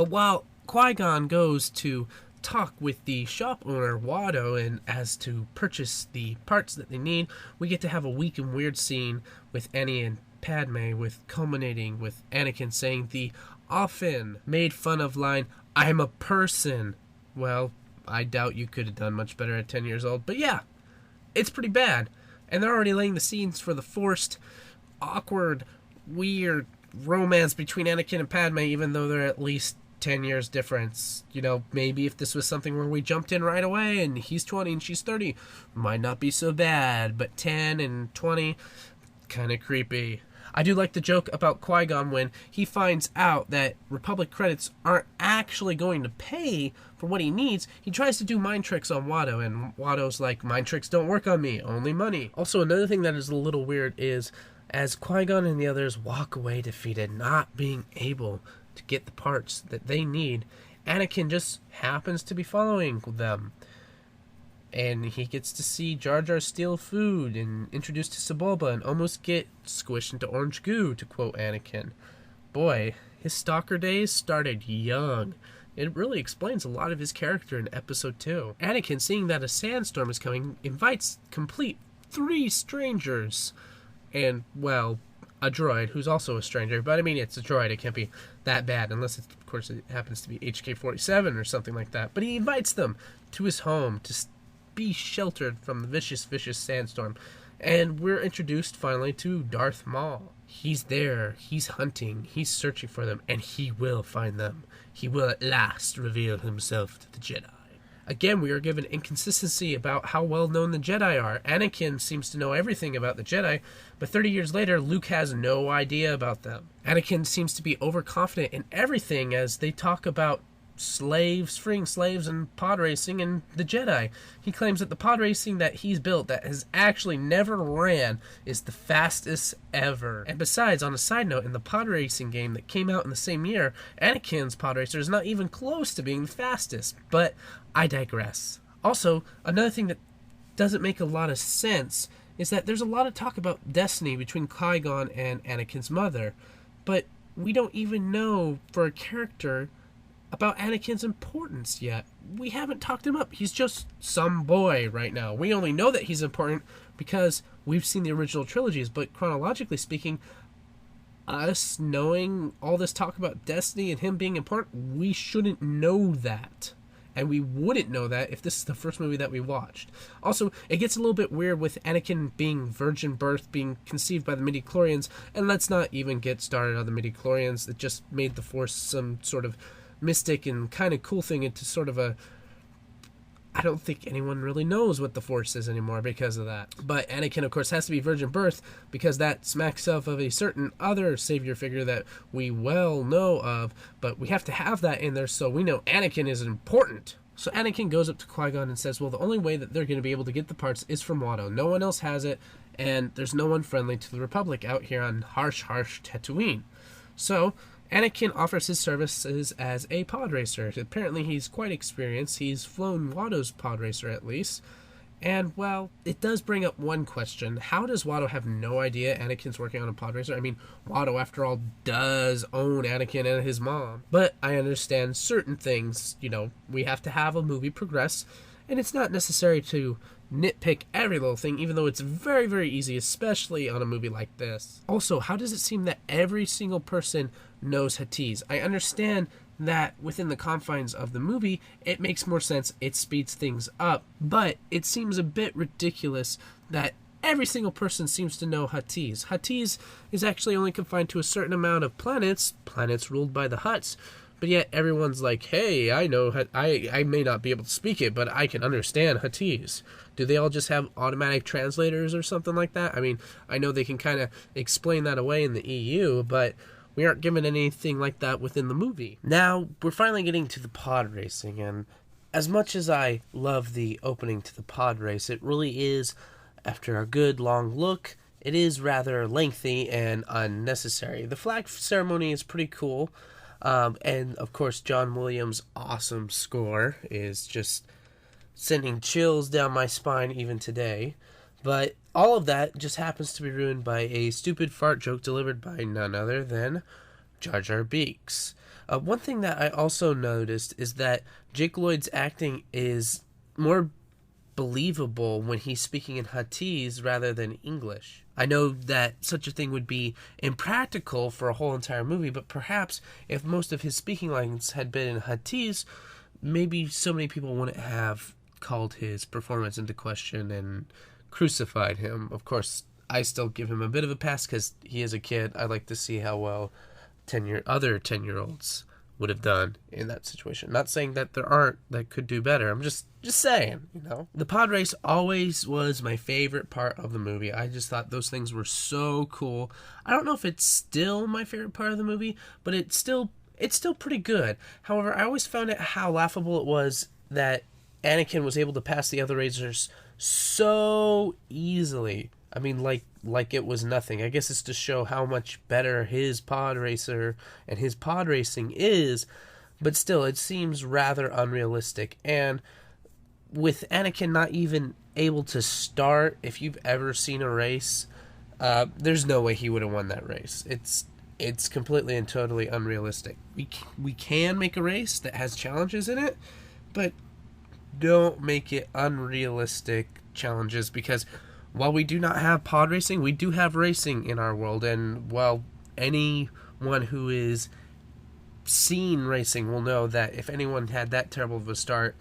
But while Qui-Gon goes to talk with the shop owner Watto and as to purchase the parts that they need, we get to have a weak and weird scene with Annie and Padme, with culminating with Anakin saying the often made fun of line, "I'm a person." Well, I doubt you could have done much better at 10 years old, but yeah, it's pretty bad. And they're already laying the scenes for the forced, awkward, weird romance between Anakin and Padme, even though they're at least 10 years difference. You know, maybe if this was something where we jumped in right away and he's 20 and she's 30, might not be so bad, but 10 and 20, kind of creepy. I do like the joke about Qui-Gon when he finds out that Republic credits aren't actually going to pay for what he needs. He tries to do mind tricks on Watto, and Watto's like, "Mind tricks don't work on me, only money." Also, another thing that is a little weird is as Qui-Gon and the others walk away defeated, not being able to get the parts that they need, Anakin just happens to be following them. And he gets to see Jar Jar steal food and introduced to Sebulba and almost get squished into orange goo, to quote Anakin. Boy, his stalker days started young. It really explains a lot of his character in Episode 2. Anakin, seeing that a sandstorm is coming, invites complete 3 strangers. And, well, a droid, who's also a stranger. But, I mean, it's a droid. It can't be that bad, unless, of course, it happens to be HK-47 or something like that. But he invites them to his home to be sheltered from the vicious, vicious sandstorm. And we're introduced, finally, to Darth Maul. He's there. He's hunting. He's searching for them. And he will find them. He will at last reveal himself to the Jedi. Again, we are given inconsistency about how well known the Jedi are. Anakin seems to know everything about the Jedi, but 30 years later, Luke has no idea about them. Anakin seems to be overconfident in everything as they talk about slaves, freeing slaves, and pod racing and the Jedi. He claims that the pod racing that he's built that has actually never ran is the fastest ever. And besides, on a side note, in the pod racing game that came out in the same year, Anakin's pod racer is not even close to being the fastest. But I digress. Also, another thing that doesn't make a lot of sense is that there's a lot of talk about destiny between Qui-Gon and Anakin's mother, but we don't even know for a character about Anakin's importance yet. We haven't talked him up. He's just some boy right now. We only know that he's important because we've seen the original trilogies, but chronologically speaking, us knowing all this talk about destiny and him being important, we shouldn't know that. And we wouldn't know that if this is the first movie that we watched. Also, it gets a little bit weird with Anakin being virgin birth, being conceived by the midichlorians, and let's not even get started on the midichlorians that just made the Force some sort of mystic and kind of cool thing into sort of a... I don't think anyone really knows what the Force is anymore because of that. But Anakin, of course, has to be virgin birth because that smacks of a certain other savior figure that we well know of. But we have to have that in there so we know Anakin is important. So Anakin goes up to Qui-Gon and says, well, the only way that they're going to be able to get the parts is from Watto. No one else has it, and there's no one friendly to the Republic out here on harsh Tatooine. So Anakin offers his services as a pod racer. Apparently he's quite experienced. He's flown Watto's pod racer at least. And, well, it does bring up one question. How does Watto have no idea Anakin's working on a pod racer? I mean, Watto, after all, does own Anakin and his mom. But I understand certain things, you know, we have to have a movie progress. And it's not necessary to nitpick every little thing, even though it's very, very easy, especially on a movie like this. Also, how does it seem that every single person knows Huttese? I understand that within the confines of the movie, it makes more sense, it speeds things up, but it seems a bit ridiculous that every single person seems to know Huttese. Huttese is actually only confined to a certain amount of planets ruled by the Hutts, but yet everyone's like, hey, I know, I may not be able to speak it, but I can understand Huttese. Do they all just have automatic translators or something like that? I mean, I know they can kind of explain that away in the EU, but we aren't given anything like that within the movie. Now, we're finally getting to the pod racing, and as much as I love the opening to the pod race, it really is, after a good long look, it is rather lengthy and unnecessary. The flag ceremony is pretty cool. And, of course, John Williams' awesome score is just sending chills down my spine even today. But all of that just happens to be ruined by a stupid fart joke delivered by none other than Jar Jar Binks. One thing that I also noticed is that Jake Lloyd's acting is more believable when he's speaking in Huttese rather than English. I know that such a thing would be impractical for a whole entire movie, but perhaps if most of his speaking lines had been in Huttese, maybe so many people wouldn't have called his performance into question and crucified him. Of course, I still give him a bit of a pass because he is a kid. I'd like to see how well other 10-year-olds would have done in that situation. Not saying that there aren't that could do better. I'm just saying, The pod race always was my favorite part of the movie. I just thought those things were so cool. I don't know if it's still my favorite part of the movie, but it's still pretty good. However, I always found it how laughable it was that Anakin was able to pass the other racers so easily. I mean, like it was nothing. I guess it's to show how much better his pod racer and his pod racing is, but still, it seems rather unrealistic. And with Anakin not even able to start, if you've ever seen a race, there's no way he would have won that race. It's completely and totally unrealistic. We can make a race that has challenges in it, but don't make it unrealistic challenges, because while we do not have pod racing, we do have racing in our world, and while anyone who is seen racing will know that if anyone had that terrible of a start,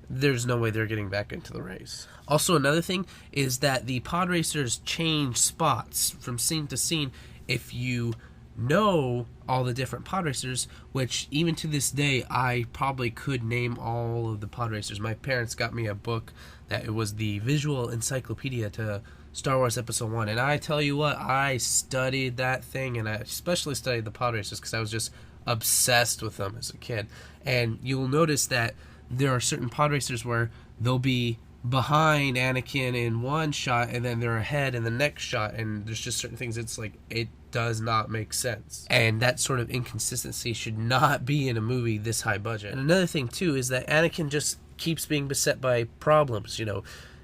there's no way they're getting back into the race. Also, another thing is that the pod racers change spots from scene to scene if you know all the different pod racers, which even to this day I probably could name all of the pod racers. My parents got me a book that it was the visual encyclopedia to Star Wars Episode 1, and I tell you what, I studied that thing, and I especially studied the pod racers because I was just obsessed with them as a kid. And you'll notice that there are certain pod racers where they'll be behind Anakin in one shot and then they're ahead in the next shot, and there's just certain things it's like it does not make sense, and that sort of inconsistency should not be in a movie this high budget. And another thing too is that Anakin just keeps being beset by problems.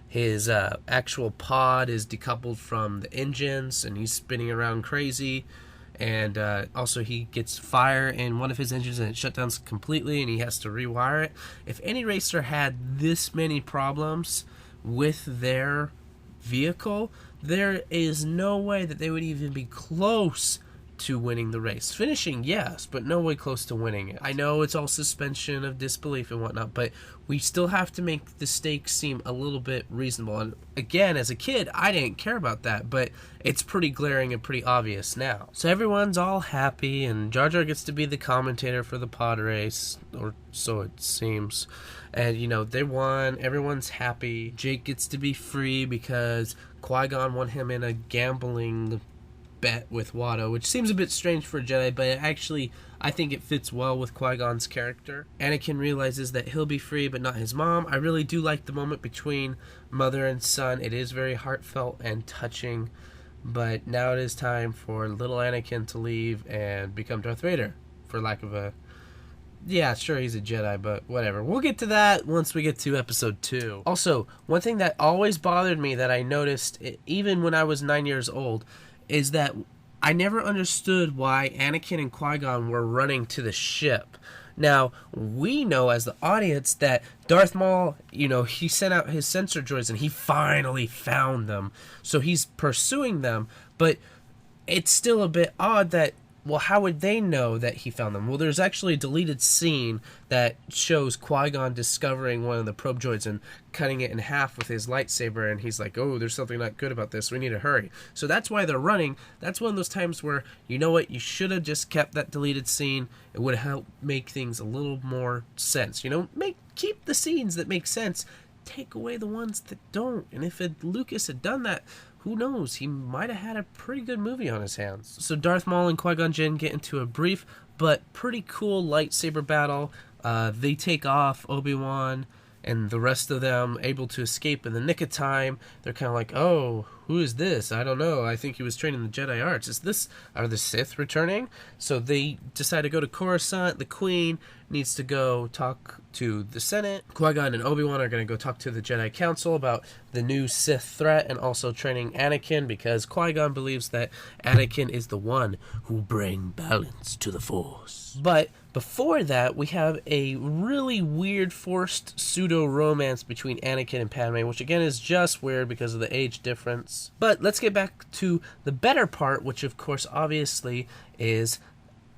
His actual pod is decoupled from the engines and he's spinning around crazy, and also he gets fire in one of his engines and it shut down completely and he has to rewire it. If any racer had this many problems with their vehicle, there is no way that they would even be close to winning the race. Finishing, yes, but no way close to winning it. I know it's all suspension of disbelief and whatnot, but we still have to make the stakes seem a little bit reasonable. And again, as a kid, I didn't care about that, but it's pretty glaring and pretty obvious now. So everyone's all happy, and Jar Jar gets to be the commentator for the pod race, or so it seems. And, they won. Everyone's happy. Jake gets to be free because Qui-Gon won him in a gambling bet with Watto, which seems a bit strange for a Jedi, but actually I think it fits well with Qui-Gon's character. Anakin realizes that he'll be free, but not his mom. I really do like the moment between mother and son. It is very heartfelt and touching, but now it is time for little Anakin to leave and become Darth Vader, for lack of a... Yeah, sure, he's a Jedi, but whatever. We'll get to that once we get to Episode 2. Also, one thing that always bothered me that I noticed, even when I was 9 years old, is that I never understood why Anakin and Qui-Gon were running to the ship. Now, we know as the audience that Darth Maul, he sent out his sensor droids and he finally found them. So he's pursuing them, but it's still a bit odd that, well, how would they know that he found them? Well, there's actually a deleted scene that shows Qui-Gon discovering one of the probe droids and cutting it in half with his lightsaber, and he's like, oh, there's something not good about this, we need to hurry. So that's why they're running. That's one of those times where, you know what, you should have just kept that deleted scene. It would help make things a little more sense. Keep the scenes that make sense, take away the ones that don't. And if Lucas had done that, who knows, he might have had a pretty good movie on his hands. So Darth Maul and Qui-Gon Jinn get into a brief but pretty cool lightsaber battle. They take off Obi-Wan and the rest of them able to escape in the nick of time. They're kind of like, oh, who is this? I don't know. I think he was training the Jedi arts. Are the Sith returning? So they decide to go to Coruscant. The Queen needs to go talk to the Senate. Qui-Gon and Obi-Wan are going to go talk to the Jedi Council about the new Sith threat and also training Anakin, because Qui-Gon believes that Anakin is the one who will bring balance to the Force. But Before that, we have a really weird forced pseudo-romance between Anakin and Padme, which again is just weird because of the age difference. But let's get back to the better part, which of course obviously is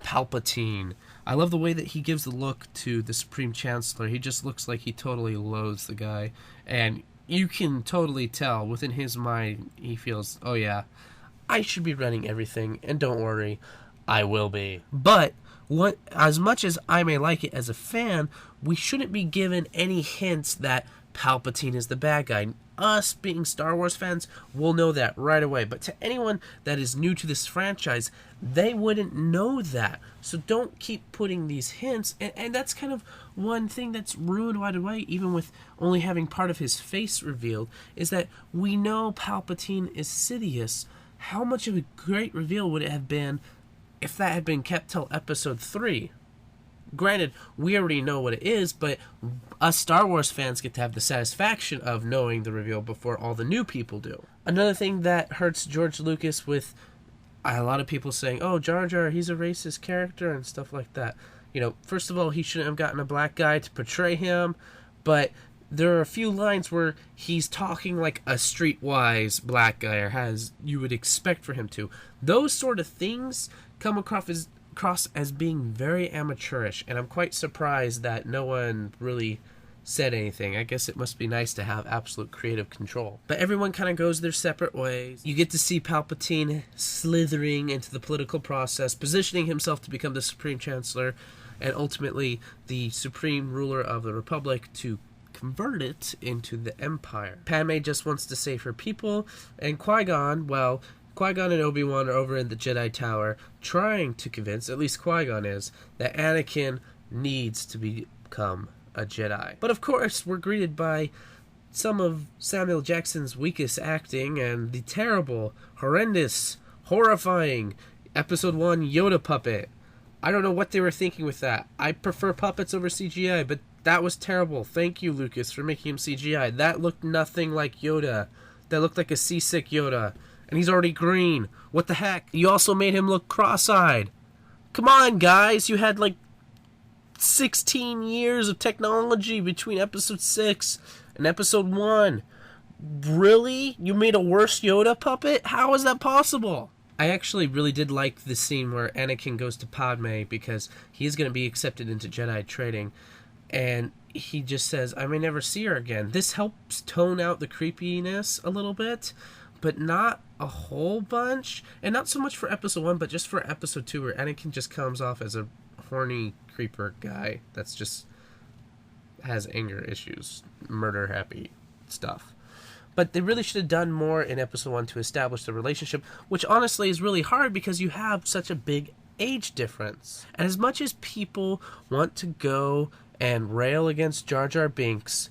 Palpatine. I love the way that he gives the look to the Supreme Chancellor. He just looks like he totally loathes the guy. And you can totally tell within his mind, he feels, oh yeah, I should be running everything, and don't worry, I will be. But as much as I may like it as a fan, we shouldn't be given any hints that Palpatine is the bad guy. Us, being Star Wars fans, will know that right away. But to anyone that is new to this franchise, they wouldn't know that. So don't keep putting these hints. And that's kind of one thing that's ruined right away, even with only having part of his face revealed, is that we know Palpatine is Sidious. How much of a great reveal would it have been if that had been kept till episode 3? Granted, we already know what it is, but us Star Wars fans get to have the satisfaction of knowing the reveal before all the new people do. Another thing that hurts George Lucas, with a lot of people saying, oh, Jar Jar, he's a racist character and stuff like that. You know, first of all, he shouldn't have gotten a black guy to portray him, but there are a few lines where he's talking like a streetwise black guy, or as you would expect for him to. Those sort of things come across as being very amateurish, and I'm quite surprised that no one really said anything. I guess it must be nice to have absolute creative control. But everyone kind of goes their separate ways. You get to see Palpatine slithering into the political process, positioning himself to become the Supreme Chancellor, and ultimately the Supreme Ruler of the Republic, to convert it into the Empire. Padme just wants to save her people, and Qui-Gon, well, Qui-Gon and Obi-Wan are over in the Jedi Tower trying to convince, at least Qui-Gon is, that Anakin needs to become a Jedi. But of course, we're greeted by some of Samuel Jackson's weakest acting and the terrible, horrendous, horrifying Episode 1 Yoda puppet. I don't know what they were thinking with that. I prefer puppets over CGI, but that was terrible. Thank you, Lucas, for making him CGI. That looked nothing like Yoda. That looked like a seasick Yoda. And he's already green. What the heck? You also made him look cross-eyed. Come on, guys. You had like 16 years of technology between Episode 6 and Episode 1. Really? You made a worse Yoda puppet? How is that possible? I actually really did like the scene where Anakin goes to Padme, because he is going to be accepted into Jedi training. And he just says, I may never see her again. This helps tone out the creepiness a little bit, but not a whole bunch. And not so much for Episode 1, but just for Episode 2, where Anakin just comes off as a horny creeper guy that's just has anger issues, murder happy stuff. But they really should have done more in Episode 1 to establish the relationship, which honestly is really hard because you have such a big age difference. And as much as people want to go and rail against Jar Jar Binks,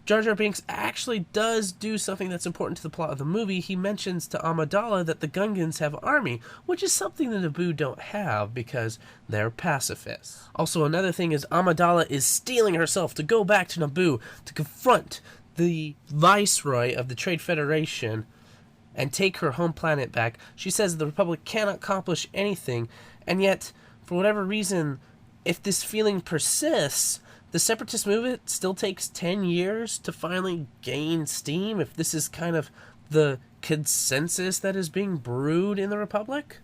Jar Jar Binks actually does do something that's important to the plot of the movie. He mentions to Amidala that the Gungans have an army, which is something the Naboo don't have because they're pacifists. Also, another thing is Amidala is steeling herself to go back to Naboo to confront the Viceroy of the Trade Federation and take her home planet back. She says the Republic cannot accomplish anything, and yet, for whatever reason, if this feeling persists, the Separatist movement still takes 10 years to finally gain steam, if this is kind of the consensus that is being brewed in the Republic.